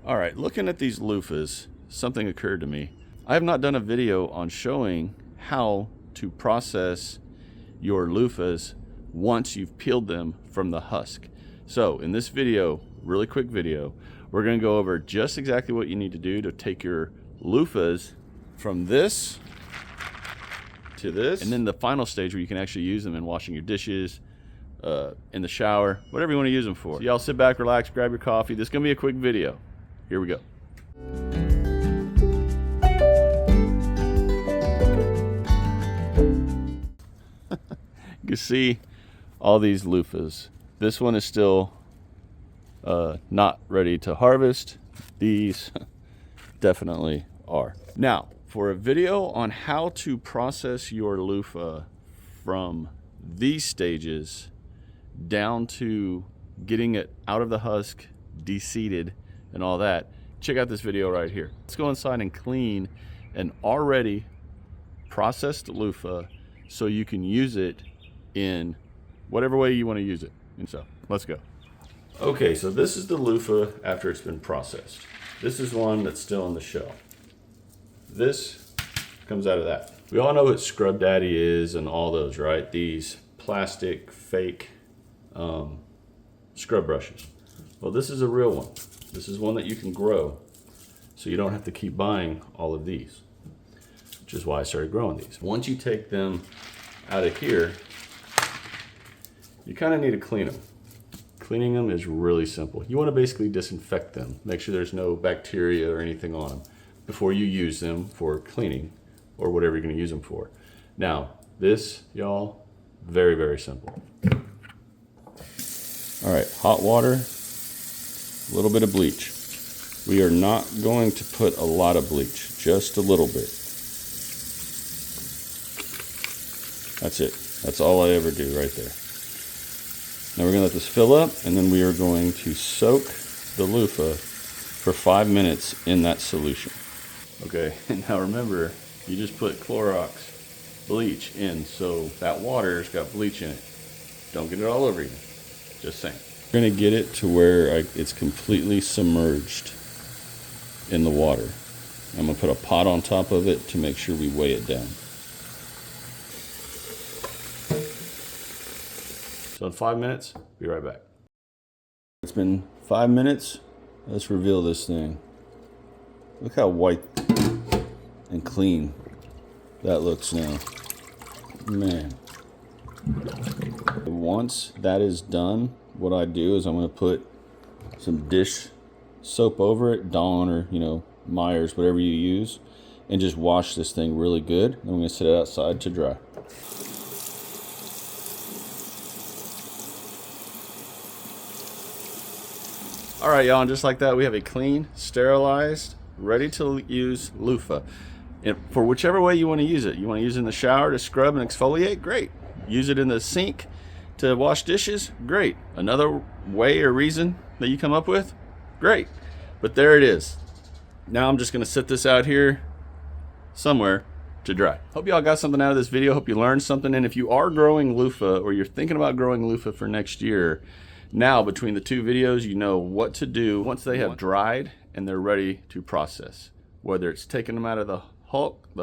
All right, looking at these loofahs, something occurred to me. I have not done a video on showing how to process your loofahs once you've peeled them from the husk. So in this video, really quick video, we're going to go over just exactly what you need to do to take your loofahs from this to this, and then the final stage where you can actually use them in washing your dishes, in the shower, whatever you want to use them for. So y'all sit back, relax, grab your coffee. This is going to be a quick video. Here we go. You can see all these loofahs. This one is still not ready to harvest. These definitely are. Now, for a video on how to process your loofah from these stages down to getting it out of the husk, de-seeded, and all that, check out this video right here. Let's go inside and clean an already processed loofah so you can use it in whatever way you want to use it. And so let's go. Okay, so this is the loofah after it's been processed. This is one that's still in the shell. This comes out of that. We all know what Scrub Daddy is and all those, right? These plastic fake scrub brushes. Well, this is a real one. This is one that you can grow, so you don't have to keep buying all of these, which is why I started growing these. Once you take them out of here, you kind of need to clean them. Cleaning them is really simple. You want to basically disinfect them, make sure there's no bacteria or anything on them before you use them for cleaning or whatever you're going to use them for. Now, this, y'all, very, very simple. All right, hot water, a little bit of bleach. We are not going to put a lot of bleach, just a little bit. That's it. That's all I ever do right there. Now we're going to let this fill up, and then we are going to soak the loofah for 5 minutes in that solution. Okay, and now remember, you just put Clorox bleach in, so that water's got bleach in it. Don't get it all over you. Just saying. We're going to get it to where it's completely submerged in the water. I'm going to put a pot on top of it to make sure we weigh it down. So in 5 minutes, be right back. It's been 5 minutes. Let's reveal this thing. Look how white and clean that looks now. Man. Once that is done, what I do is I'm going to put some dish soap over it, Dawn or, Myers, whatever you use, and just wash this thing really good. And I'm going to set it outside to dry. All right, y'all, and just like that, we have a clean, sterilized, ready to use loofah. And for whichever way you want to use it. You want to use it in the shower to scrub and exfoliate? Great. Use it in the sink to wash dishes? Great. Another way or reason that you come up with? Great. But there it is. Now I'm just going to sit this out here somewhere to dry. Hope y'all got something out of this video. Hope you learned something. And if you are growing loofah or you're thinking about growing loofah for next year, now between the two videos, you know what to do once they have dried and they're ready to process. Whether it's taking them out of the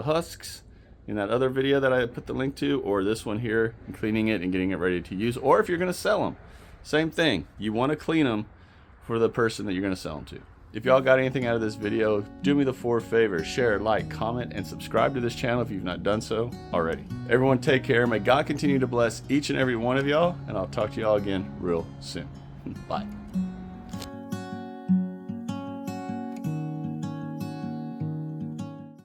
husks in that other video that I put the link to, or this one here, and cleaning it and getting it ready to use. Or if you're going to sell them, same thing. You want to clean them for the person that you're going to sell them to. If y'all got anything out of this video, do me the 4 favors: share, like, comment, and subscribe to this channel if you've not done so already. Everyone take care. May God continue to bless each and every one of y'all, and I'll talk to y'all again real soon. Bye.